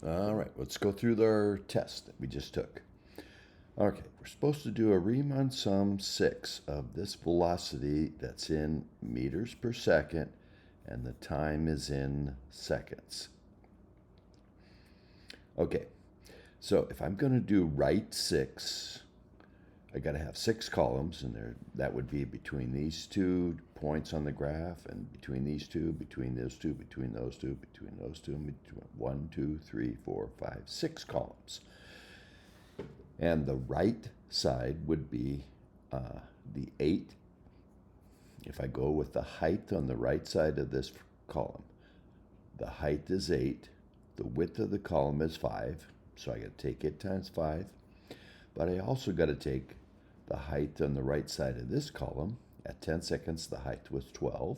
All right, let's go through our test that we just took. Okay, we're supposed to do a Riemann sum 6 of this velocity that's in meters per second, and the time is in seconds. Okay, so if I'm going to do right 6, I got to have 6 columns, and that would be between these 2 points on the graph, and between these 2, between those 2, between those 2, between those 2, between 1, 2, 3, 4, 5, 6 columns. And the right side would be the 8. If I go with the height on the right side of this column, the height is 8, the width of the column is 5, so I got to take it times 5. But I also got to take the height on the right side of this column. At 10 seconds, the height was 12.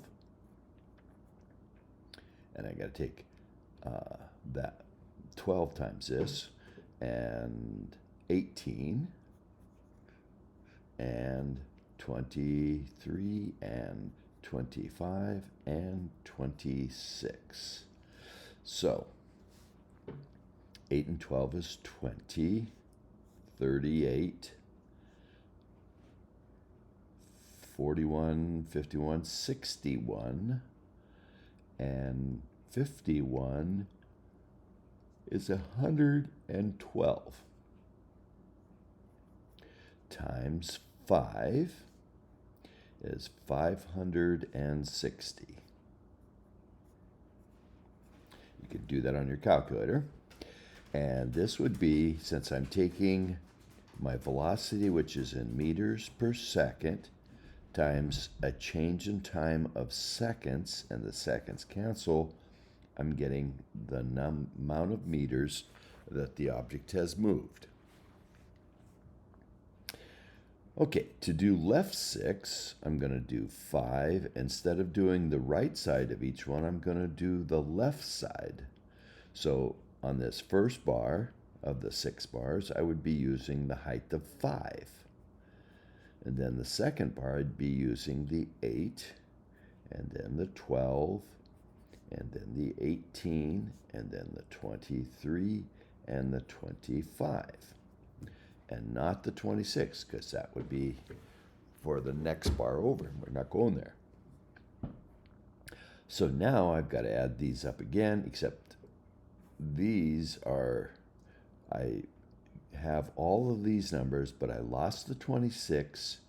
And I got to take that 12 times this, and 18, and 23, and 25, and 26. So 8 and 12 is 20, 38, 41, 51, 61, and 51 is 112 times 5 is 560. You can do that on your calculator. And this would be, since I'm taking my velocity, which is in meters per second, times a change in time of seconds, and the seconds cancel, I'm getting the amount of meters that the object has moved. Okay, to do left 6, I'm going to do 5. Instead of doing the right side of each one, I'm going to do the left side. So on this first bar of the 6 bars, I would be using the height of 5. And then the second bar, I'd be using the 8, and then the 12, and then the 18, and then the 23, and the 25. And not the 26, because that would be for the next bar over. We're not going there. So now I've got to add these up again, except these are, I have all of these numbers, but I lost the 26,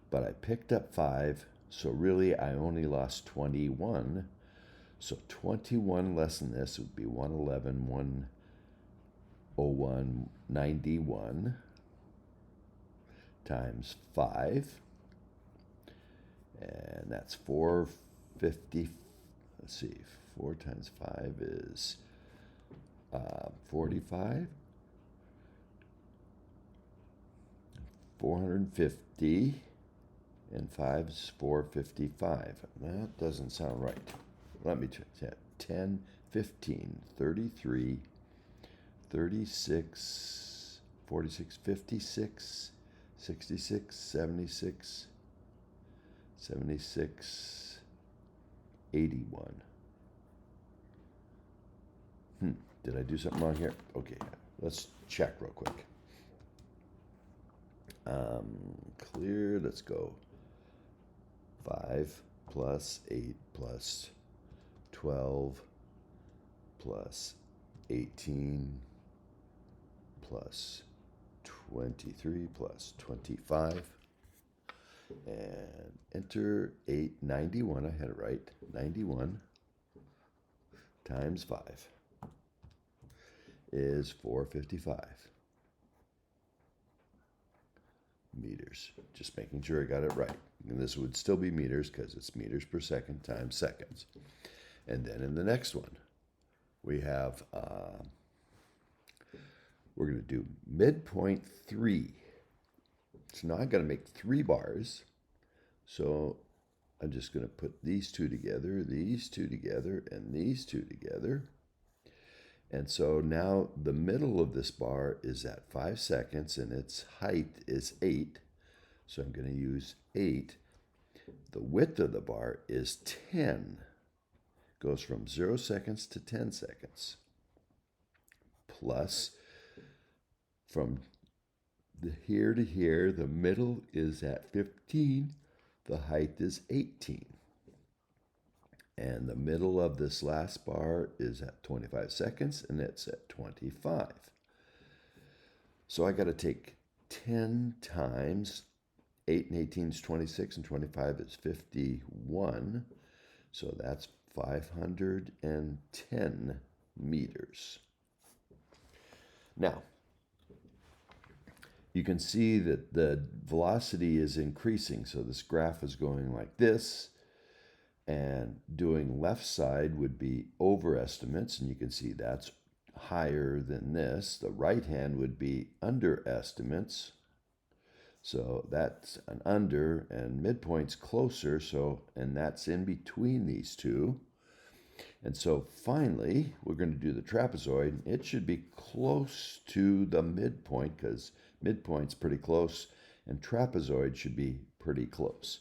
but I picked up 5, so really I only lost 21. So 21 less than this would be 111, 101, 91 times 5, and that's 450. Let's see, 4 times 5 is 45, 450, and 5 is 455. That doesn't sound right. Let me check that. 10, 15, 33, 36, 46, 56, 66, 76, 76, 81. Did I do something wrong here? Okay, let's check real quick. Clear, let's go. 5 plus 8 plus 12 plus 18 plus 23 plus 25, and enter 891. I had it right. 91 times 5 is 455 meters. Just making sure I got it right. And this would still be meters because it's meters per second times seconds. And then in the next one, we have, we're going to do midpoint 3. So now I've got to make 3 bars. So I'm just going to put these 2 together, these 2 together, and these 2 together. And so now the middle of this bar is at 5 seconds, and its height is 8. So I'm going to use 8. The width of the bar is 10. Goes from 0 seconds to 10 seconds. plus from here to here, the middle is at 15, the height is 18. And the middle of this last bar is at 25 seconds, and it's at 25. So I got to take 10 times 8 and 18 is 26, and 25 is 51. So that's 510 meters. Now, you can see that the velocity is increasing. So this graph is going like this, and doing left side would be overestimates, and you can see that's higher than this. The right hand would be underestimates. So that's an under, and midpoint's closer, and that's in between these two. And so finally, we're going to do the trapezoid. It should be close to the midpoint because midpoint's pretty close, and trapezoid should be pretty close.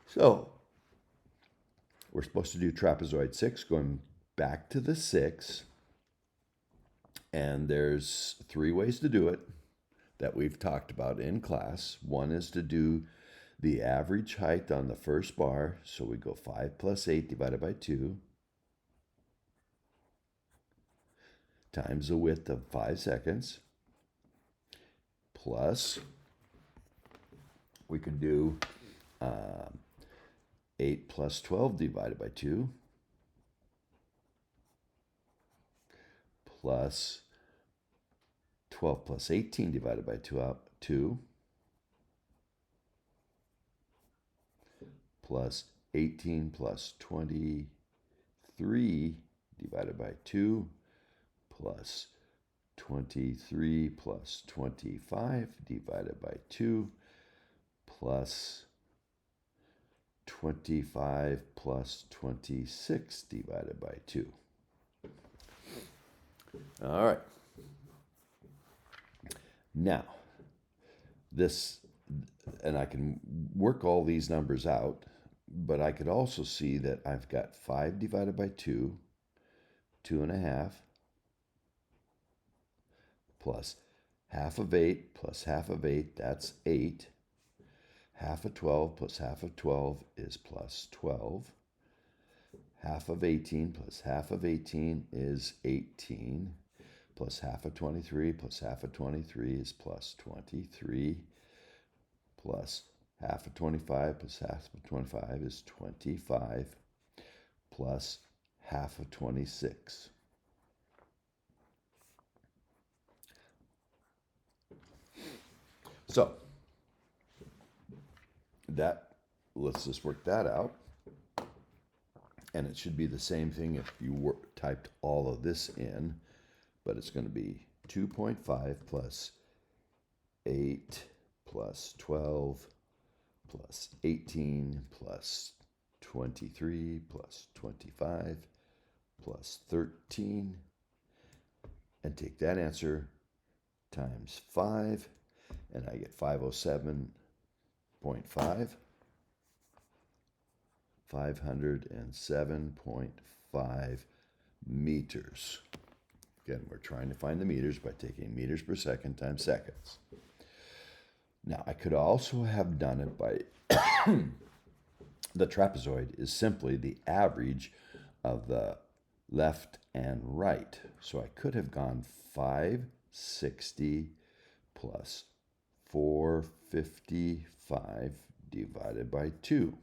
So we're supposed to do trapezoid 6, going back to the 6. And there's 3 ways to do it that we've talked about in class. One is to do the average height on the first bar. So we go 5 plus 8 divided by 2 times the width of 5 seconds. Plus, we can do 8 plus 12 divided by 2 plus 12 plus 18 divided by 2 plus 18 plus 23 divided by 2 plus 23 plus 25 divided by 2 plus 25 plus 26 divided by 2. All right. Now, this, and I can work all these numbers out, but I could also see that I've got 5 divided by 2, 2.5, plus half of 8 plus half of 8, that's 8. Half of 12 plus half of 12 is plus 12. Half of 18 plus half of 18 is 18. Plus half of 23 plus half of 23 is plus 23. Plus half of 25 plus half of 25 is 25. Plus half of 26. So, let's just work that out. And it should be the same thing if you typed all of this in, but it's going to be 2.5 plus 8 plus 12 plus 18 plus 23 plus 25 plus 13, and take that answer times 5, and I get 507.5. 507.5 meters. Again, we're trying to find the meters by taking meters per second times seconds. Now, I could also have done it by the trapezoid is simply the average of the left and right. So I could have gone 560 plus 455 divided by 2.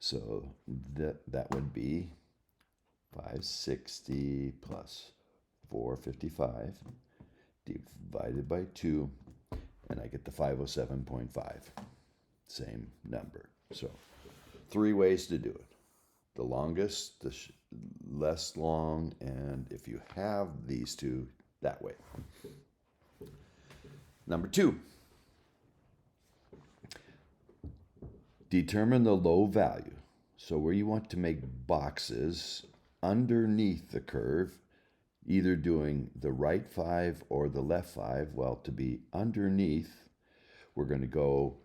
So that would be 560 plus 455 divided by 2, and I get the 507.5. Same number. So 3 ways to do it. The longest, the less long, and if you have these two, that way. Number 2. Determine the low value. So where you want to make boxes underneath the curve, either doing the right 5 or the left 5, well, to be underneath, we're going to go,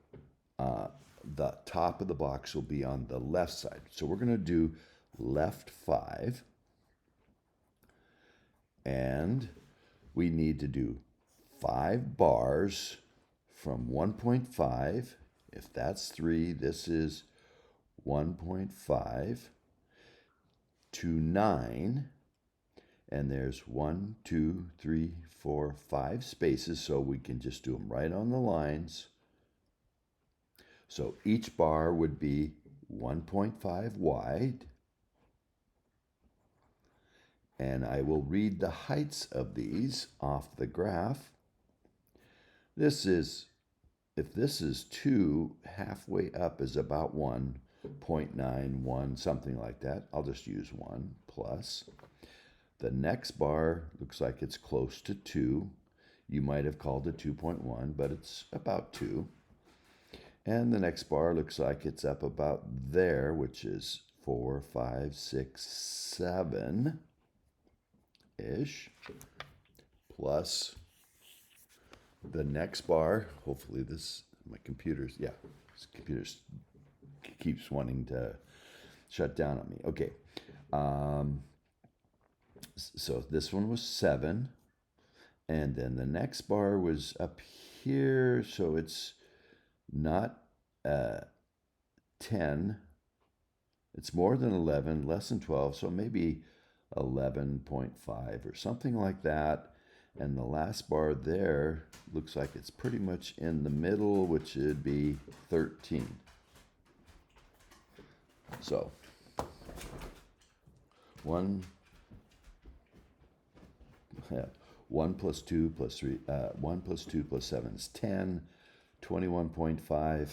the top of the box will be on the left side. So we're going to do left 5. And we need to do 5 bars from 1.5. If that's 3, this is 1.5 to 9. And there's 1, 2, 3, 4, 5 spaces, so we can just do them right on the lines. So each bar would be 1.5 wide. And I will read the heights of these off the graph. This is, if this is 2, halfway up is about 1.91, something like that. I'll just use 1 plus. The next bar looks like it's close to 2. You might have called it 2.1, but it's about 2. And the next bar looks like it's up about there, which is 4, 5, 6, 7-ish. Plus the next bar, hopefully this computer keeps wanting to shut down on me. Okay. So this one was 7. And then the next bar was up here, so it's not 10. It's more than 11, less than 12, so maybe 11.5 or something like that. And the last bar there looks like it's pretty much in the middle, which would be 13. So 1 plus 2 plus 3, 1 plus 2 plus 7 is 10, 21.5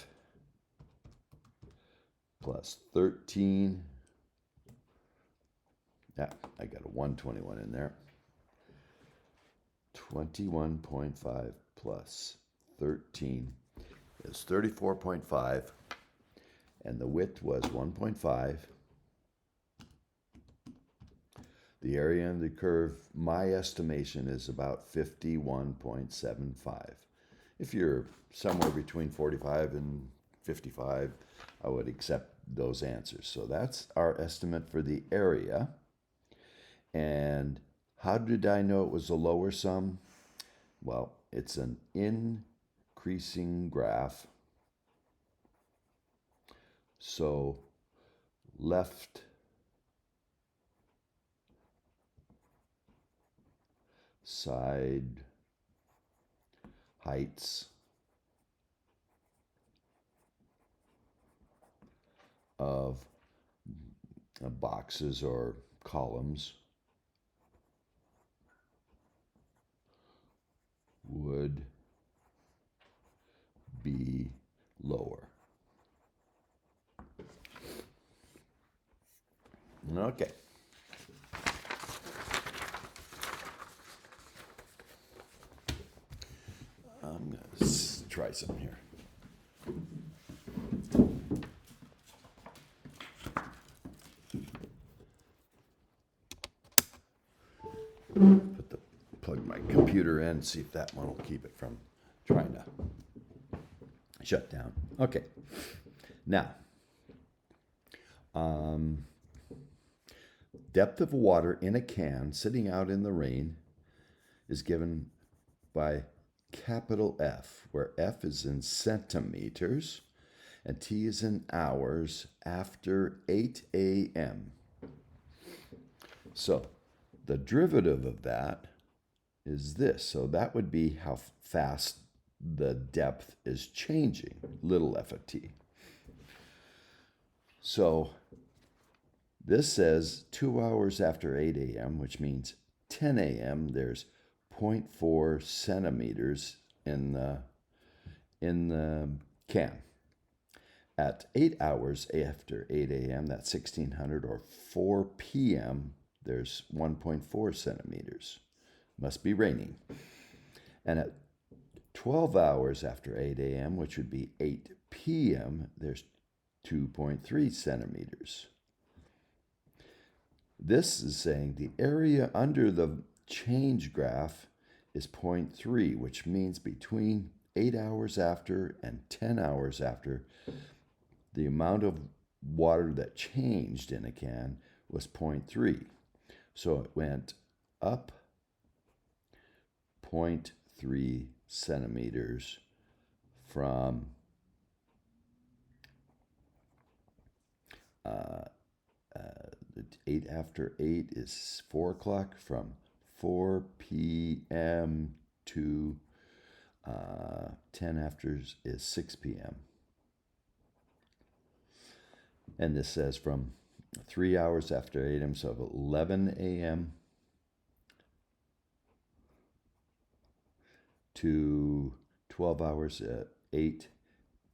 plus 13. Yeah, I got a 121 in there. 21.5 plus 13 is 34.5, and the width was 1.5. The area under the curve, my estimation is about 51.75. If you're somewhere between 45 and 55, I would accept those answers. So that's our estimate for the area. And how did I know it was a lower sum? Well, it's an increasing graph. So left side heights of boxes or columns would be lower. Okay. I'm going to try some here. Plug my computer in, see if that one will keep it from trying to shut down. Okay. Now, depth of water in a can sitting out in the rain is given by capital F, where F is in centimeters and T is in hours after 8 a.m. So the derivative of that is this. So that would be how fast the depth is changing, little f of t. So this says 2 hours after 8 a.m., which means 10 a.m., there's 0.4 centimeters in the can. At 8 hours after 8 a.m., that's 1600, or 4 p.m., there's 1.4 centimeters. Must be raining. And at 12 hours after 8 a.m., which would be 8 p.m., there's 2.3 centimeters. This is saying the area under the change graph is 0.3, which means between 8 hours after and 10 hours after, the amount of water that changed in a can was 0.3. So it went up 0.3 centimeters from 8 after 8 is 4 o'clock, from 4 p.m. to 10 after is 6 p.m. And this says from 3 hours after 8 a.m., so 11 a.m. to 12 hours at 8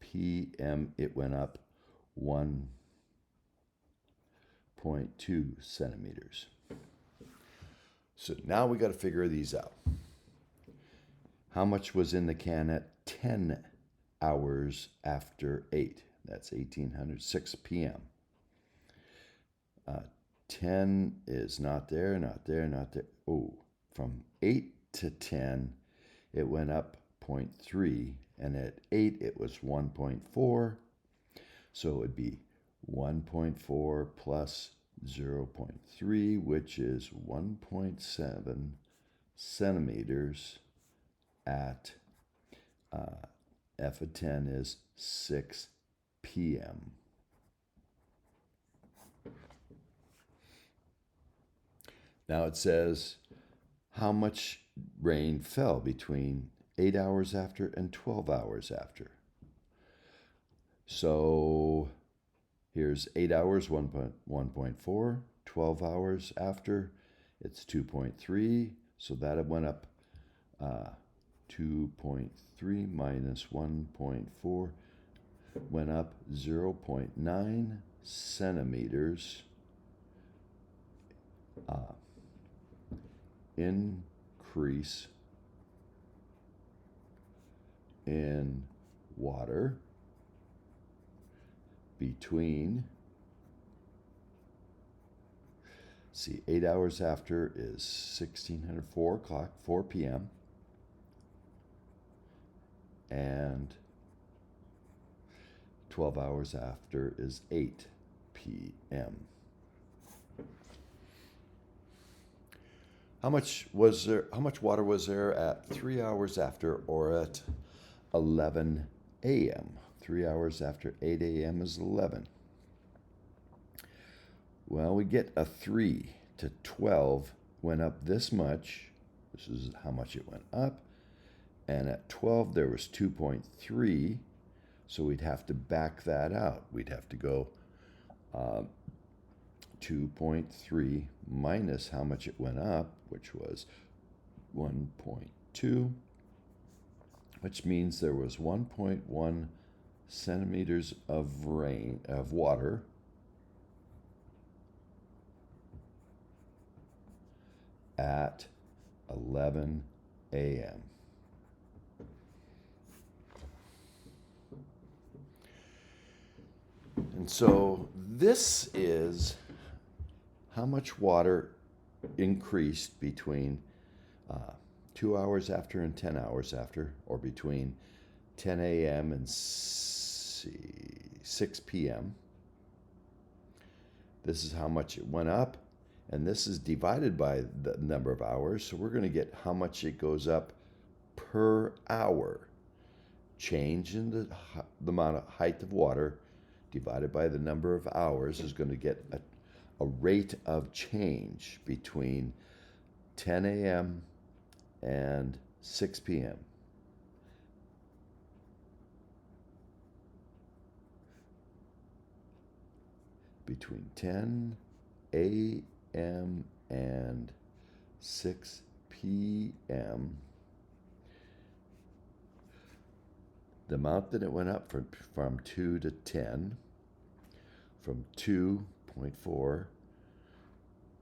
p.m. it went up 1.2 centimeters. So now we got to figure these out. How much was in the can at 10 hours after 8? That's 6 p.m. 10 is not there, not there, not there. Oh, from 8 to 10, it went up 0.3, and at 8, it was 1.4. So it would be 1.4 plus 0.3, which is 1.7 centimeters at F of 10 is 6 p.m. Now it says how much rain fell between 8 hours after and 12 hours after. So here's 8 hours, 1.4, 12 hours after, it's 2.3, so that went up 2.3 minus 1.4 went up 0.9 centimeters increase in water between, 8 hours after is 1600, 4 o'clock, 4 p.m. and 12 hours after is 8 p.m. How much water was there at 3 hours after, or at 11 a.m.? 3 hours after 8 a.m. is 11. Well, we get a 3 to 12 went up this much. This is how much it went up. And at 12, there was 2.3. So we'd have to back that out. We'd have to go 2.3 minus how much it went up, which was 1.2, which means there was 1.1 centimeters of water at 11 a.m. And so this is how much water increased between 2 hours after and 10 hours after, or between 10 a.m. and 6 p.m. This is how much it went up, and this is divided by the number of hours, so we're going to get how much it goes up per hour. Change in the amount of height of water divided by the number of hours is going to get a rate of change between 10 a.m. and 6 p.m. Between 10 a.m. and 6 p.m., the amount that it went up from 2 to 10, from 2.4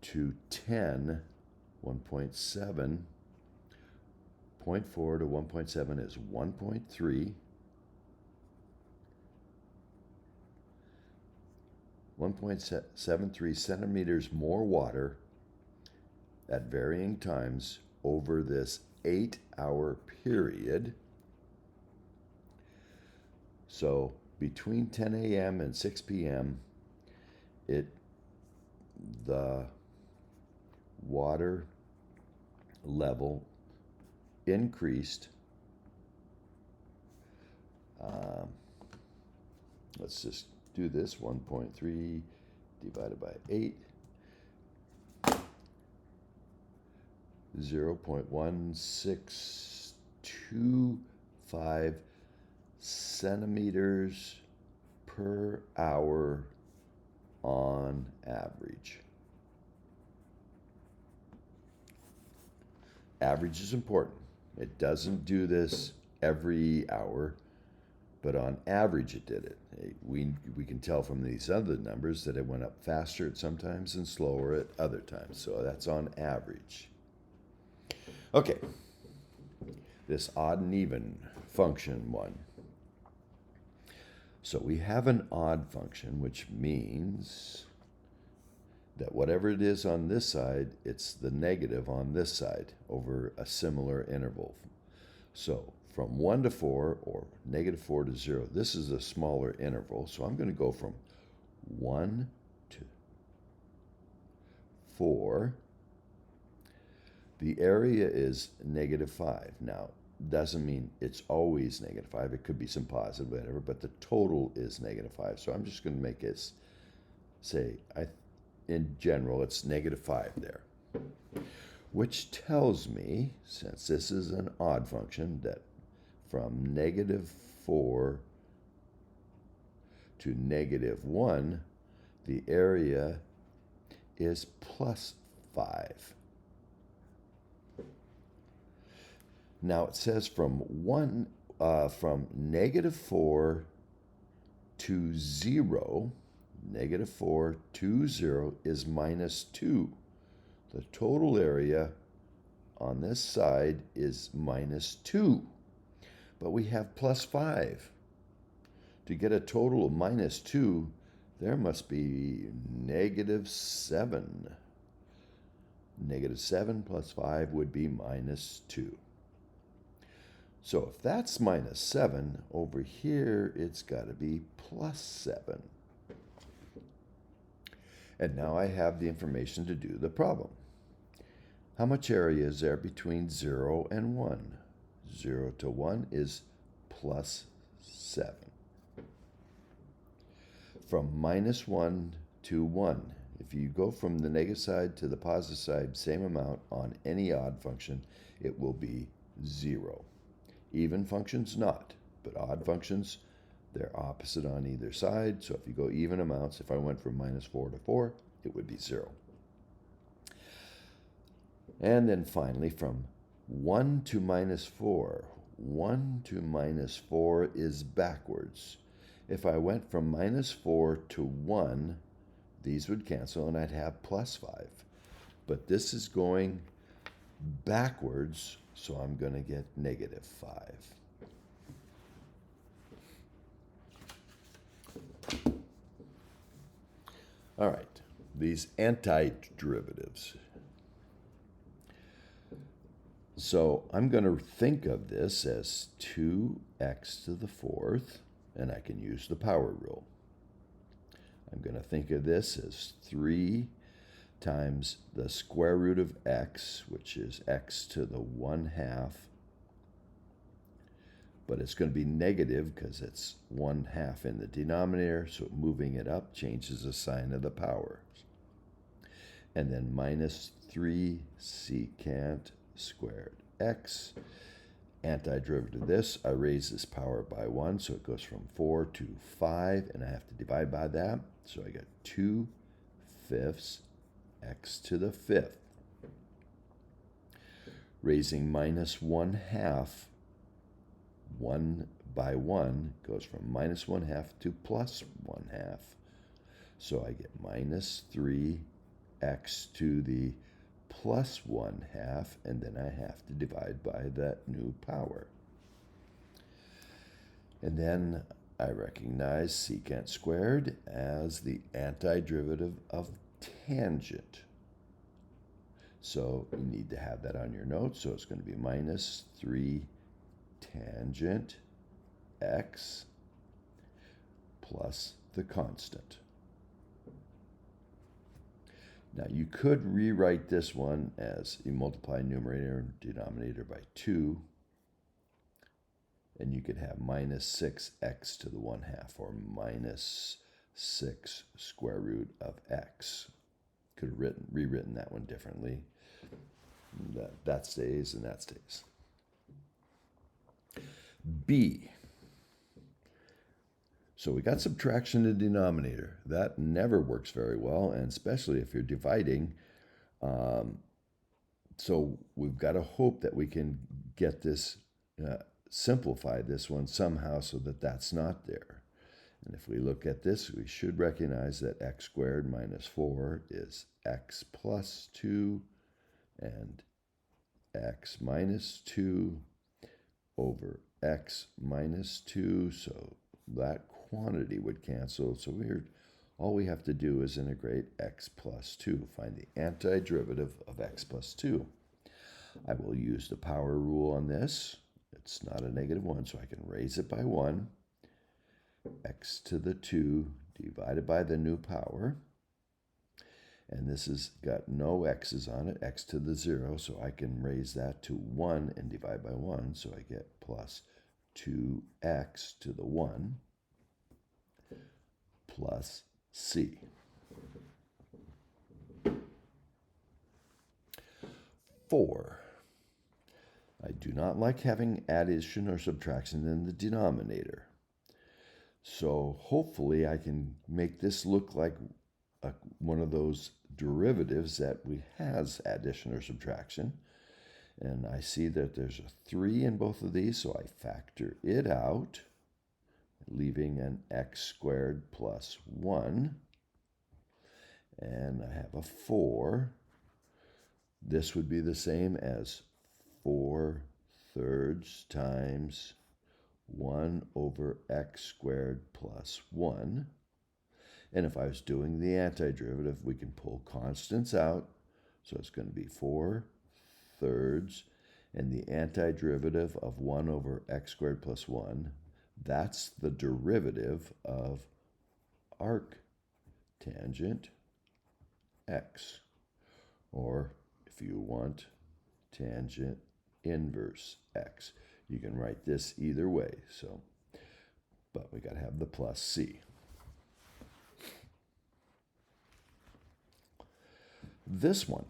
to 10, 1.7, 0.4 to 1.7 is 1.3. 1.73 centimeters more water at varying times over this 8-hour period. So between 10 a.m. and 6 p.m., the water level increased. Let's just do this. 1.3 divided by 8. 0.1625 centimeters per hour on average. Average is important. It doesn't do this every hour, but on average it did it. We can tell from these other numbers that it went up faster at some times and slower at other times. So that's on average. Okay, this odd and even function one. So we have an odd function, which means that whatever it is on this side, it's the negative on this side over a similar interval. So from 1 to 4, or -4 to 0, this is a smaller interval. So I'm going to go from 1 to 4. The area is -5. Now, doesn't mean it's always -5. It could be some positive, whatever, but the total is -5. So I'm just going to make it say, in general, it's -5 there. Which tells me, since this is an odd function, that from -4 to -1, the area is +5. Now it says from -4 to 0, -4 to 0 is -2. The total area on this side is -2, but we have +5. To get a total of -2, there must be -7. -7 plus 5 would be -2. So if that's -7, over here it's got to be +7. And now I have the information to do the problem. How much area is there between 0 and 1? 0 to 1 is +7. From -1 to 1, if you go from the negative side to the positive side, same amount on any odd function, it will be 0. Even functions not, but odd functions, they're opposite on either side. So if you go even amounts, if I went from -4 to 4, it would be 0. And then finally, from 1 to -4, 1 to -4 is backwards. If I went from -4 to 1, these would cancel and I'd have +5. But this is going backwards, so I'm going to get -5. All right, these antiderivatives. So I'm going to think of this as 2x to the 4th, and I can use the power rule. I'm going to think of this as 3 times the square root of x, which is x to the 1/2. But it's going to be negative because it's 1/2 in the denominator, so moving it up changes the sign of the powers. And then -3 secant squared x. Antiderivative of this, I raise this power by 1, so it goes from 4 to 5, and I have to divide by that. So I get 2/5 x to the 5th. Raising -1/2, 1 by 1 goes from -1/2 to +1/2. So I get -3x to the +1/2, and then I have to divide by that new power. And then I recognize secant squared as the antiderivative of tangent. So you need to have that on your notes. So it's going to be -3 tangent x plus the constant. Now you could rewrite this one as you multiply numerator and denominator by 2, and you could have minus 6x to the 1/2, or minus 6 square root of x. Could have rewritten that one differently. That stays and that stays. B. So we got subtraction in the denominator. That never works very well, and especially if you're dividing. So we've got to hope that we can get this, simplify this one somehow so that that's not there. And if we look at this, we should recognize that x squared minus 4 is x plus 2, and x minus 2 over x minus 2. So that quantity would cancel. So all we have to do is integrate x plus 2, find the antiderivative of x plus 2. I will use the power rule on this. It's not a -1, so I can raise it by 1. X to the 2 divided by the new power. And this has got no x's on it, x to the 0, so I can raise that to 1 and divide by 1, so I get plus 2x to the 1 plus c. 4. I do not like having addition or subtraction in the denominator. So hopefully I can make this look like one of those derivatives that has addition or subtraction. And I see that there's a 3 in both of these, so I factor it out, leaving an x squared plus 1. And I have a 4. This would be the same as 4/3 times 1 over x squared plus 1. And if I was doing the antiderivative, we can pull constants out. So it's going to be 4/3. And the antiderivative of 1 over x squared plus 1, that's the derivative of arctangent x. Or if you want, tangent inverse x. You can write this either way. So, but we got to have the plus c. This one,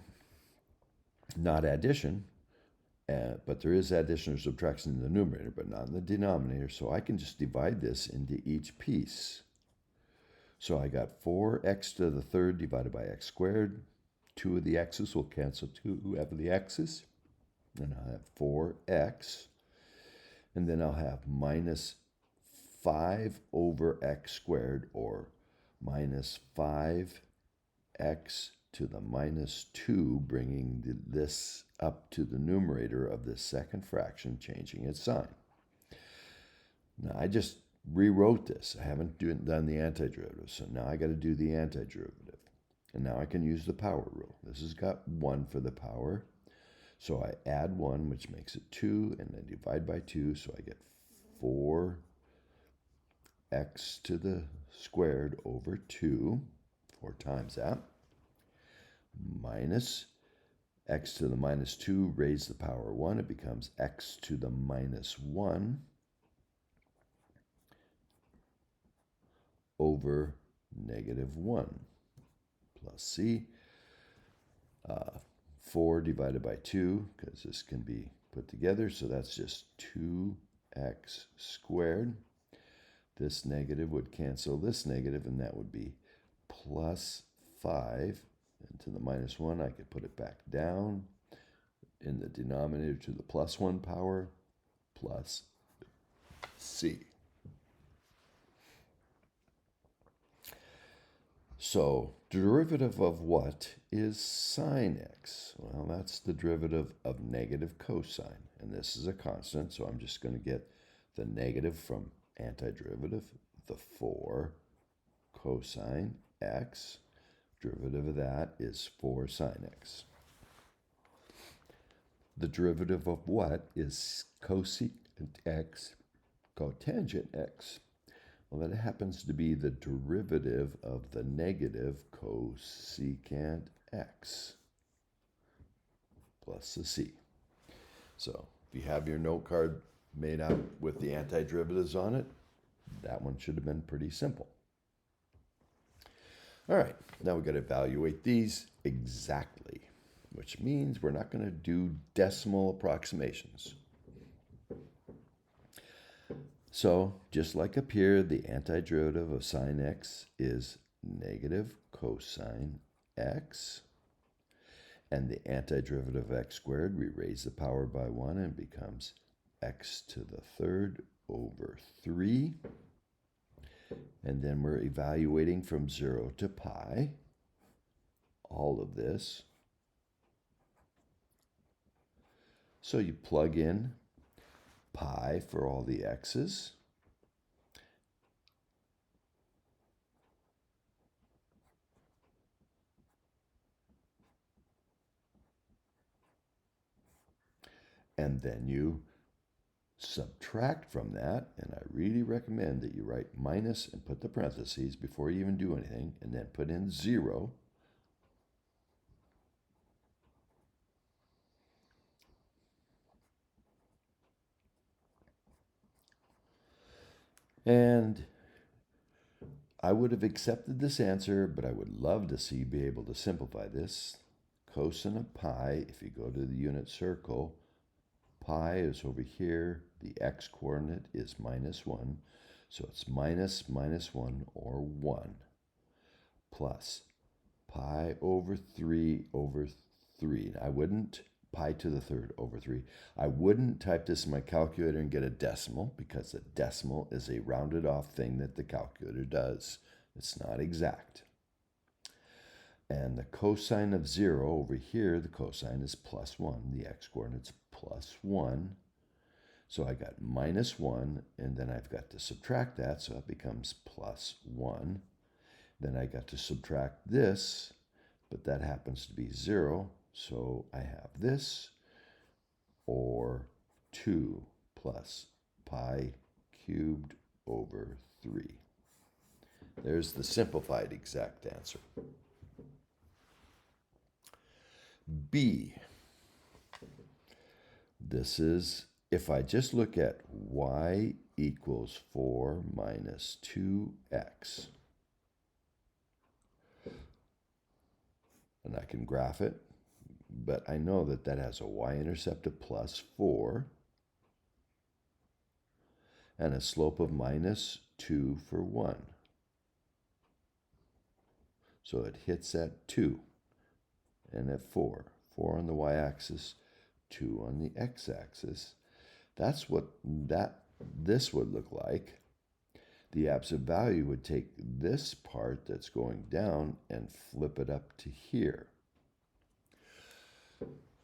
not addition, but there is addition or subtraction in the numerator, but not in the denominator. So I can just divide this into each piece. So I got 4x to the 3rd divided by x squared. 2 of the x's will cancel 2 of the x's. And I'll have 4x. And then I'll have minus 5 over x squared, or minus 5x to the minus 2, bringing this up to the numerator of this second fraction, changing its sign. Now, I just rewrote this. I haven't done the antiderivative, so now I got to do the antiderivative. And now I can use the power rule. This has got 1 for the power. So I add 1, which makes it 2, and then divide by 2, so I get 4x to the squared over 2, 4 times that, minus x to the minus 2, raise the power 1, it becomes x to the minus 1 over -1 plus c. 4 divided by 2, because this can be put together, so that's just 2x squared. This negative would cancel this negative, and that would be plus 5. And to the minus 1, I could put it back down in the denominator to the plus 1 power, plus c. So, derivative of what is sine x? Well, that's the derivative of negative cosine. And this is a constant, so I'm just going to get the negative from antiderivative, the 4 cosine x. Derivative of that is 4 sine x. The derivative of what is cosecant x, cotangent x? Well, that happens to be the derivative of the negative cosecant x plus the c. So if you have your note card made out with the antiderivatives on it, that one should have been pretty simple. All right, now we've got to evaluate these exactly, which means we're not going to do decimal approximations. So just like up here, the antiderivative of sine x is negative cosine x. And the antiderivative of x squared, we raise the power by 1 and it becomes x to the third over 3. And then we're evaluating from 0 to pi, all of this. So you plug in pi for all the x's. And then you subtract from that, and I really recommend that you write minus and put the parentheses before you even do anything, and then put in 0. And I would have accepted this answer, but I would love to see you be able to simplify this. Cosine of pi, if you go to the unit circle, pi is over here. The x coordinate is -1. So it's minus -1, or 1, plus pi over 3 over 3. I wouldn't, pi to the third over 3. I wouldn't type this in my calculator and get a decimal, because a decimal is a rounded off thing that the calculator does. It's not exact. And the cosine of 0 over here, the cosine is +1. The x coordinate's +1. So I got -1, and then I've got to subtract that, so it becomes +1. Then I got to subtract this, but that happens to be 0, so I have this, or 2 plus pi cubed over 3. There's the simplified exact answer. B. This is, if I just look at y equals 4 minus 2x, and I can graph it, but I know that that has a y-intercept of +4 and a slope of -2 for 1. So it hits at 2 and at 4. 4 on the y-axis, 2 on the x-axis. That's what this would look like. The absolute value would take this part that's going down and flip it up to here.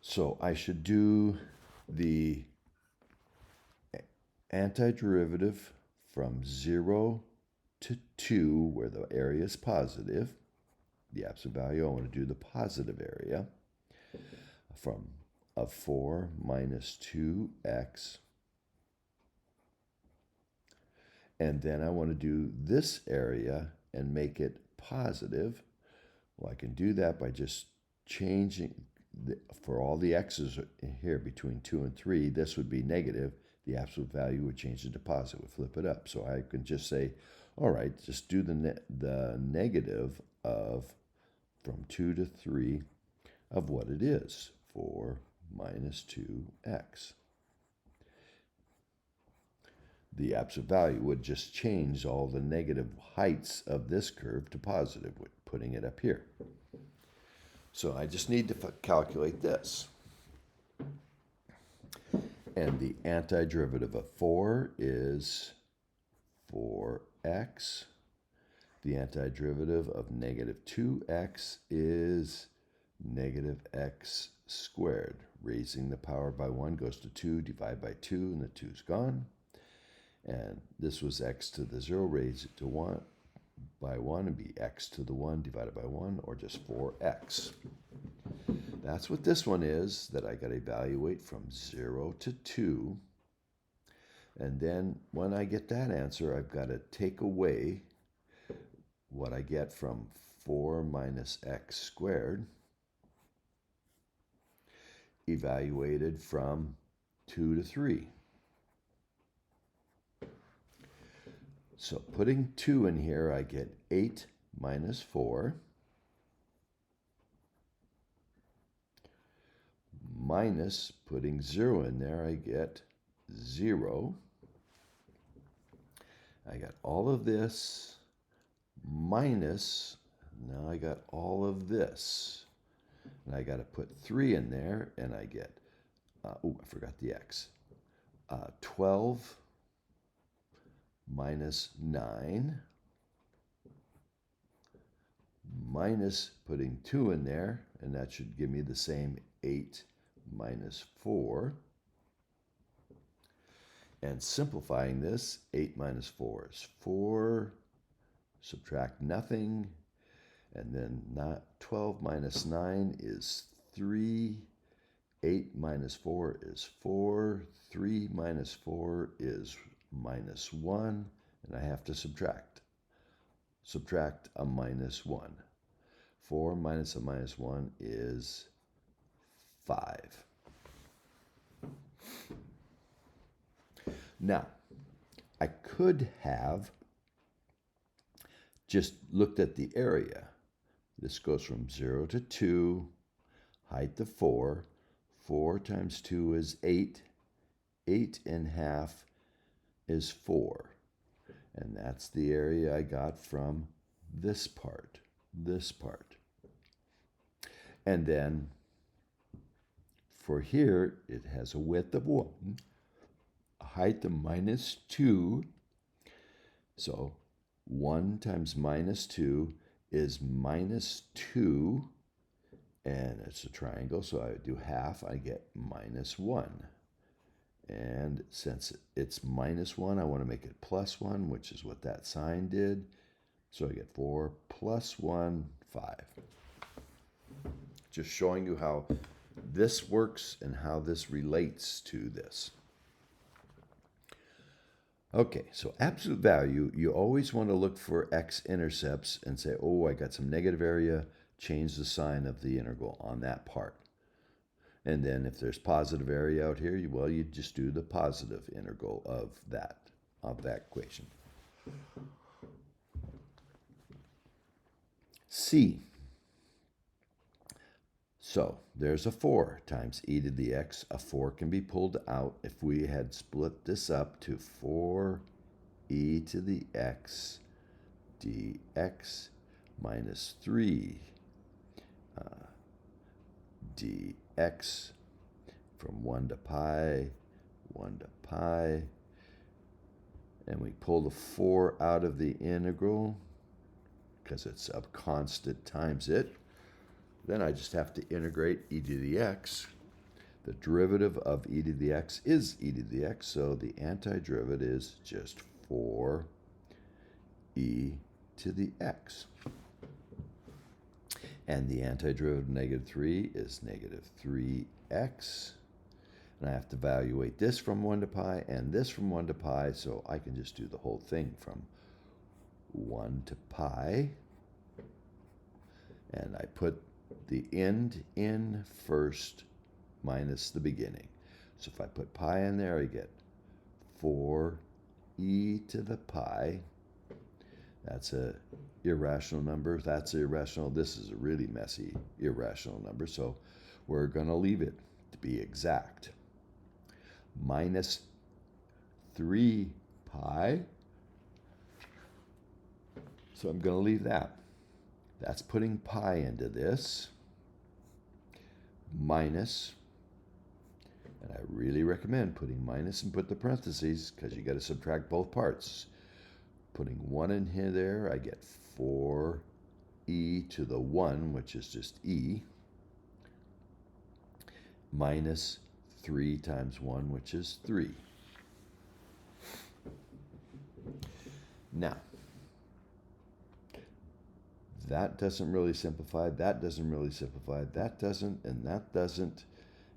So I should do the antiderivative from 0 to 2, where the area is positive. The absolute value, I want to do the positive area of 4 minus 2x. And then I want to do this area and make it positive. Well, I can do that by just changing, for all the x's here between 2 and 3, this would be negative. The absolute value would change to positive, would flip it up. So I can just say, all right, just do the negative of from 2 to 3 of what it is, 4 minus 2x. The absolute value would just change all the negative heights of this curve to positive, putting it up here. So I just need to calculate this. And the antiderivative of 4 is 4x. The antiderivative of -2x is -x squared. Raising the power by 1 goes to 2, divide by 2, and the 2's gone. And this was x to the 0, raise it to 1 by 1, and be x to the 1 divided by 1, or just 4x. That's what this one is that I got to evaluate from 0 to 2. And then when I get that answer, I've got to take away what I get from 4 minus x squared. evaluated from 2 to 3. So putting 2 in here, I get 8 minus 4 minus putting 0 in there, I get 0. I got all of this minus, now I got all of this. And I got to put 3 in there, and I get, I forgot the x. 12 minus 9 minus putting 2 in there, and that should give me the same 8 minus 4. And simplifying this, 8 minus 4 is 4, subtract nothing, and then 12 minus 9 is 3, 8 minus 4 is 4, 3 minus 4 is minus 1, and I have to subtract. Subtract a minus 1. 4 minus a minus 1 is 5. Now, I could have just looked at the area. This goes from 0 to 2, height to 4. 4 times 2 is 8. 8 and half is 4. And that's the area I got from this part. And then for here, it has a width of 1, a height of minus 2. So 1 times minus 2 is minus 2. And it's a triangle, so I do half, I get minus 1. And since it's minus 1, I want to make it plus 1, which is what that sign did. So I get 4 plus 1, 5. Just showing you how this works and how this relates to this. Okay, so absolute value, you always want to look for x-intercepts and say, oh, I got some negative area, change the sign of the integral on that part. And then if there's positive area out here, well, you just do the positive integral of that equation. C. So there's a 4 times e to the x. A 4 can be pulled out. If we had split this up to 4e to the x dx minus 3 dx from 1 to pi, and we pull the 4 out of the integral because it's a constant times it. Then I just have to integrate e to the x. The derivative of e to the x is e to the x, so the antiderivative is just 4e to the x. And the antiderivative of negative 3 is negative 3x. And I have to evaluate this from 1 to pi and this from 1 to pi, so I can just do the whole thing from 1 to pi. And I put the end in first minus the beginning. So if I put pi in there, I get 4e to the pi. That's a irrational number. That's irrational. This is a really messy irrational number, so we're going to leave it to be exact. Minus 3 pi. So I'm going to leave that. That's putting pi into this. Minus, and I really recommend putting minus and put the parentheses because you got to subtract both parts. Putting 1 in here there, I get 4e to the 1, which is just e, minus 3 times 1, which is 3. Now, that doesn't really simplify, that doesn't really simplify, that doesn't, and that doesn't.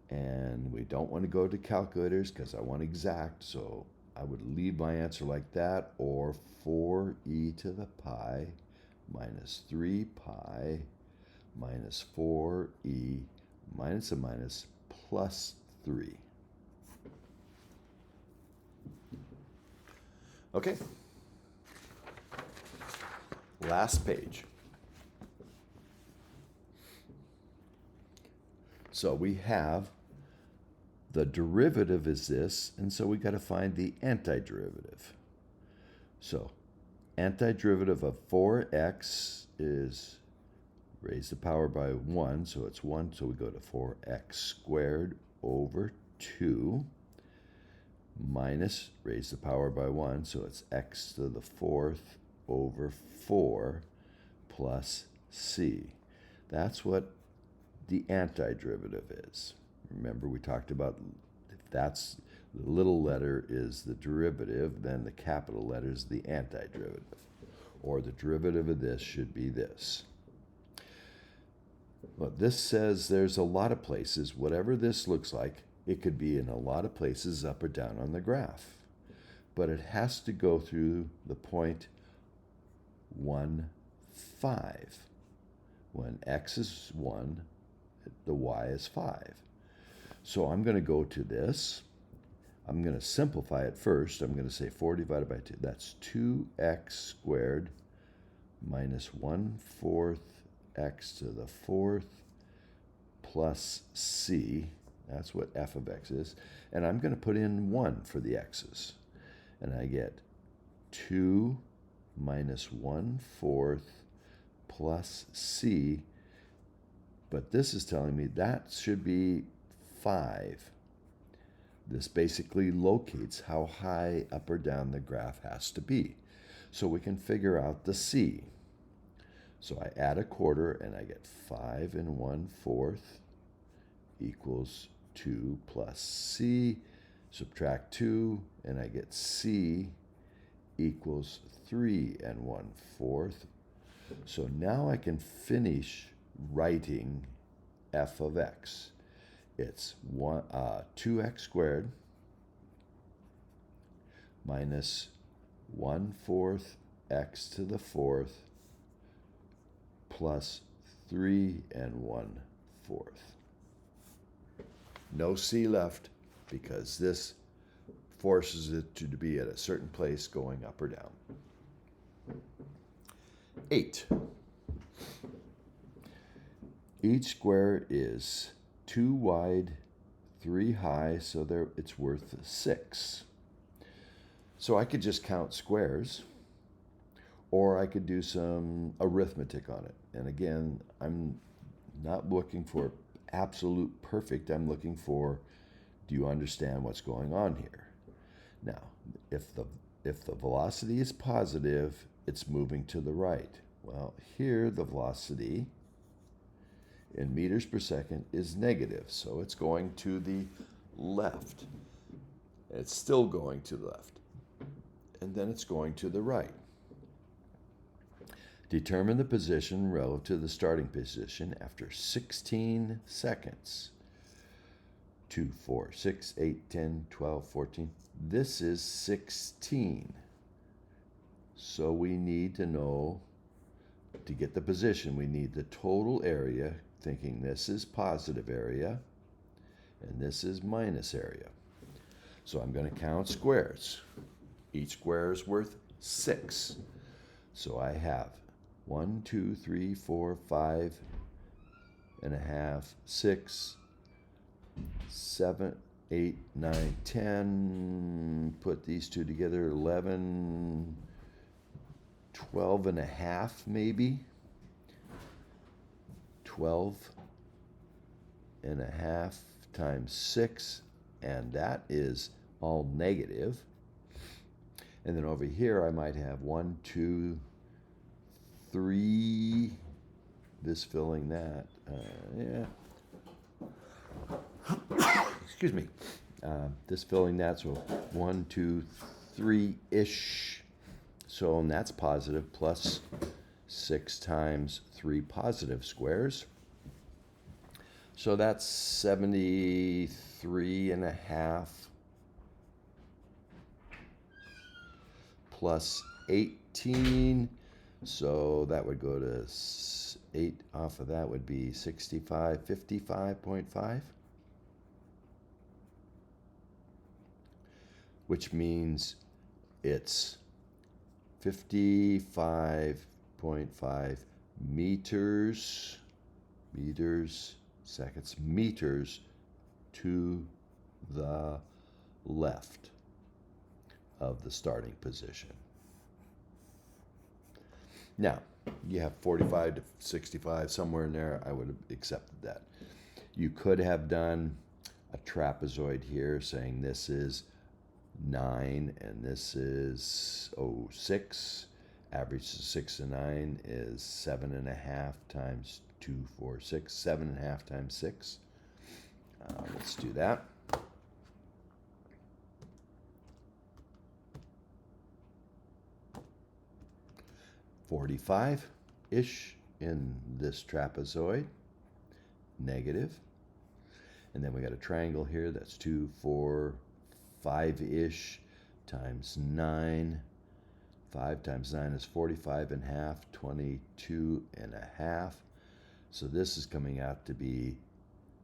And we don't want to go to calculators because I want exact, so I would leave my answer like that, or 4e to the pi minus 3 pi minus 4e minus a minus plus 3. Okay. Last page. So we have the derivative is this, and so we got to find the antiderivative. So antiderivative of 4x is raise the power by 1, so it's 1, so we go to 4x squared over 2 minus raise the power by 1, so it's x to the 4th over 4 plus c. That's what the antiderivative is. Remember, we talked about if that's the little letter is the derivative, then the capital letter is the antiderivative. Or the derivative of this should be this. Well, this says there's a lot of places, whatever this looks like, it could be in a lot of places up or down on the graph. But it has to go through the point 1, 5. When x is 1, the y is 5. So I'm going to go to this. I'm going to simplify it first. I'm going to say 4 divided by 2. That's 2x squared minus 1/4 x to the 4th plus c. That's what f of x is. And I'm going to put in 1 for the x's. And I get 2 minus 1/4 plus c. But this is telling me that should be 5. This basically locates how high up or down the graph has to be. So we can figure out the c. So I add a quarter and I get 5 1/4 equals 2 plus c. Subtract 2 and I get c equals 3 1/4. So now I can finish writing f of x. It's 2x squared minus 1/4 x to the 4th plus 3 1/4. No c left because this forces it to be at a certain place going up or down. 8. Each square is 2 wide, 3 high, so there it's worth 6. So I could just count squares, or I could do some arithmetic on it. And again, I'm not looking for absolute perfect. I'm looking for, do you understand what's going on here? Now, if the velocity is positive, it's moving to the right. Well, here the velocity in meters per second is negative, so it's going to the left. It's still going to the left. And then it's going to the right. Determine the position relative to the starting position after 16 seconds. 2, 4, 6, 8, 10, 12, 14. This is 16. So we need to know, to get the position, we need the total area, thinking this is positive area and this is minus area. So I'm going to count squares. Each square is worth 6. So I have 1, 2, 3, 4, 5 and a half, 6, 7, 8, 9, 10. Put these two together, 11, 12 and a half maybe. 12 and a half times 6, and that is all negative. And then over here I might have 1, 2, 3, this filling that. Excuse me. This filling that, so 1, 2, 3-ish. So, and that's positive, plus 6 times 3 positive squares. So that's 73 and a half plus 18. So that would go to 8 off of that would be 65, 55.5. which means it's 55.5 meters, meters to the left of the starting position. Now, you have 45 to 65, somewhere in there, I would have accepted that. You could have done a trapezoid here saying this is 9 and this is 6. Average to 6 and 9 is 7.5 times 2, 4, 6. 7.5 times 6. Let's do that. (45-ish) in this trapezoid, negative. And then we got a triangle here that's 2, 4, 5-ish times 9. 5 times 9 is 45.5, 22.5. So this is coming out to be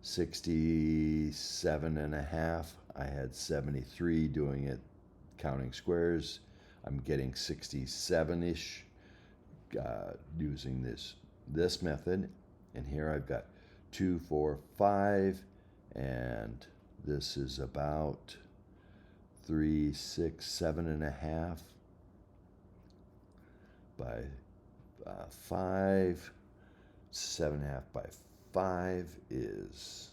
67.5. I had 73 doing it, counting squares. I'm getting 67-ish using this method. And here I've got 2, 4, 5, and this is about 3, 6, 7.5 by 5. 7.5 by 5 is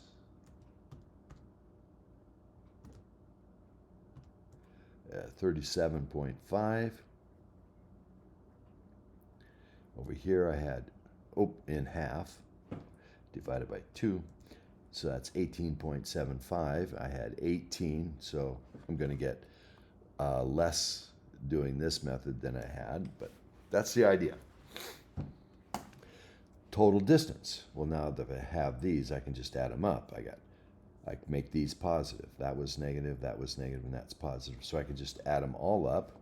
37.5. Over here I had, in half, divided by 2. So that's 18.75. I had 18, so I'm going to get less doing this method than I had, but that's the idea. Total distance. Well, now that I have these, I can just add them up. I make these positive. That was negative, and that's positive. So I can just add them all up,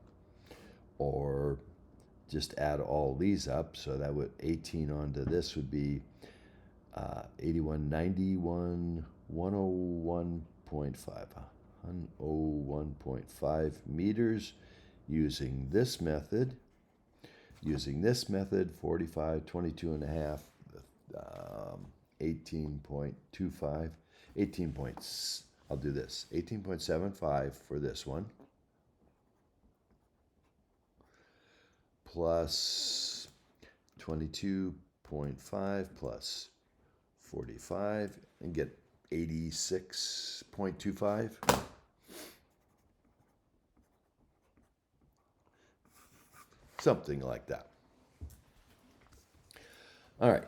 or just add all these up. So that would 18 onto this would be 81, 91, 101.5. 101.5 meters using this method. 45, 22.5, 18.25, I'll do this, 18.75 for this one, plus 22.5 plus 45, and get 86.25. Something like that. All right.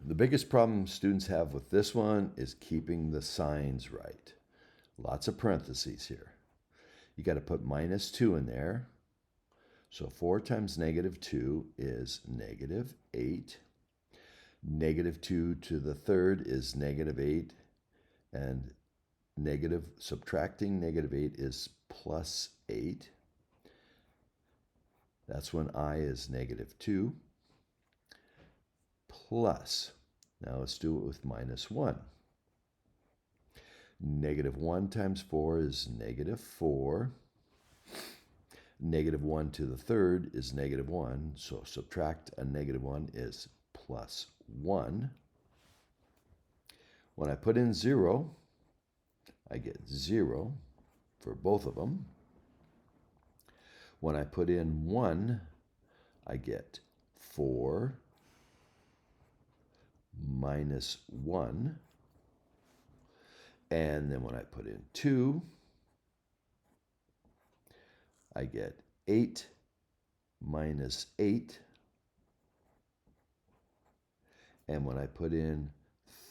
The biggest problem students have with this one is keeping the signs right. Lots of parentheses here. You got to put -2 in there. So 4 times -2 is -8. -2 to the third is -8. And subtracting -8 is +8. That's when I is -2. Plus, now let's do it with -1. -1 times 4 is -4. -1 to the third is -1. So subtract a -1 is +1. When I put in 0, I get 0 for both of them. When I put in 1, I get 4 minus 1. And then when I put in 2, I get 8 minus 8. And when I put in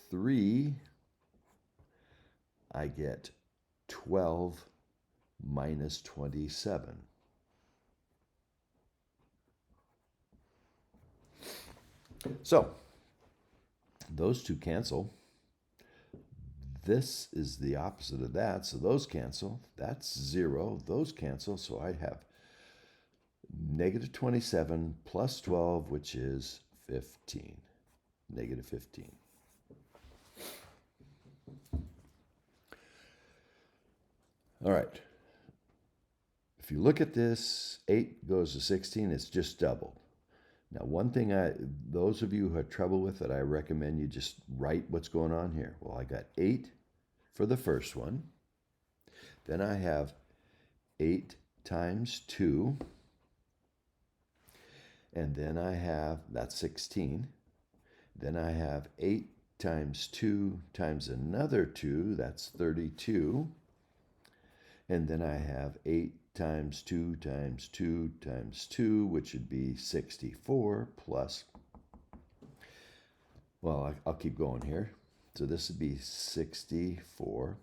3, I get 12 minus 27. So those two cancel. This is the opposite of that, so those cancel. That's 0. Those cancel, so I have -27 plus 12, which is 15. -15. All right. If you look at this, 8 goes to 16, it's just doubled. Now, one thing those of you who have trouble with it, I recommend you just write what's going on here. Well, I got 8 for the first one. Then I have 8 times 2. And then I have, that's 16. Then I have 8 times 2 times another 2, that's 32. And then I have 8 times 2 times 2 times 2, which would be 64 plus, well, I'll keep going here. So this would be 64.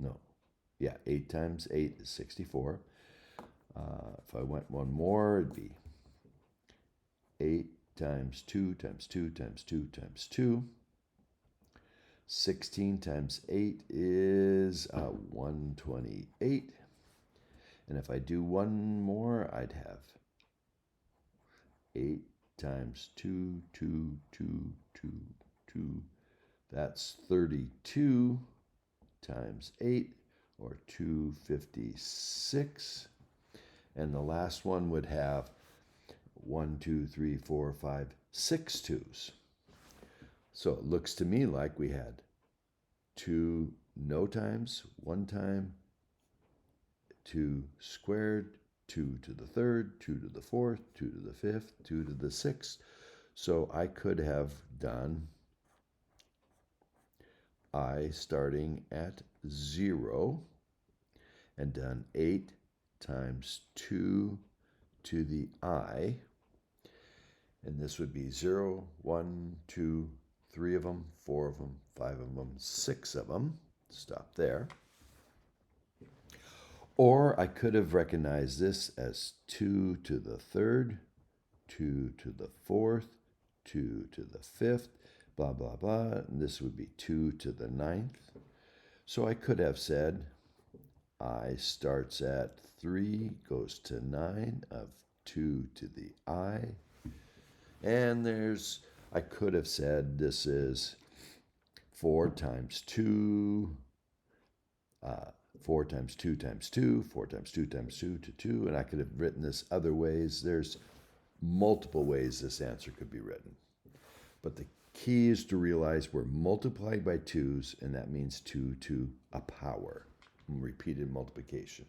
No, yeah, 8 times 8 is 64. If I went one more, it'd be 8 times 2 times 2 times 2 times 2. 16 times 8 is 128. And if I do one more, I'd have 8 times 2, 2, 2, 2, 2. That's 32 times 8, or 256. And the last one would have 1, 2, 3, 4, 5, 6 2s. So it looks to me like we had 2 no times, 1 time, 2 squared, 2 to the third, 2 to the fourth, 2 to the fifth, 2 to the sixth. So I could have done I starting at 0 and done 8 times 2 to the I. And this would be 0, 1, 2, 3 of them, 4 of them, 5 of them, 6 of them. Stop there. Or I could have recognized this as 2 to the third, 2 to the fourth, 2 to the fifth, blah, blah, blah. And this would be 2 to the ninth. So I could have said I starts at 3, goes to 9 of 2 to the I. And I could have said this is 4 times 2, 4 times 2 times 2, 4 times 2 times 2 to 2, and I could have written this other ways. There's multiple ways this answer could be written. But the key is to realize we're multiplied by 2's, and that means 2 to a power, repeated multiplication.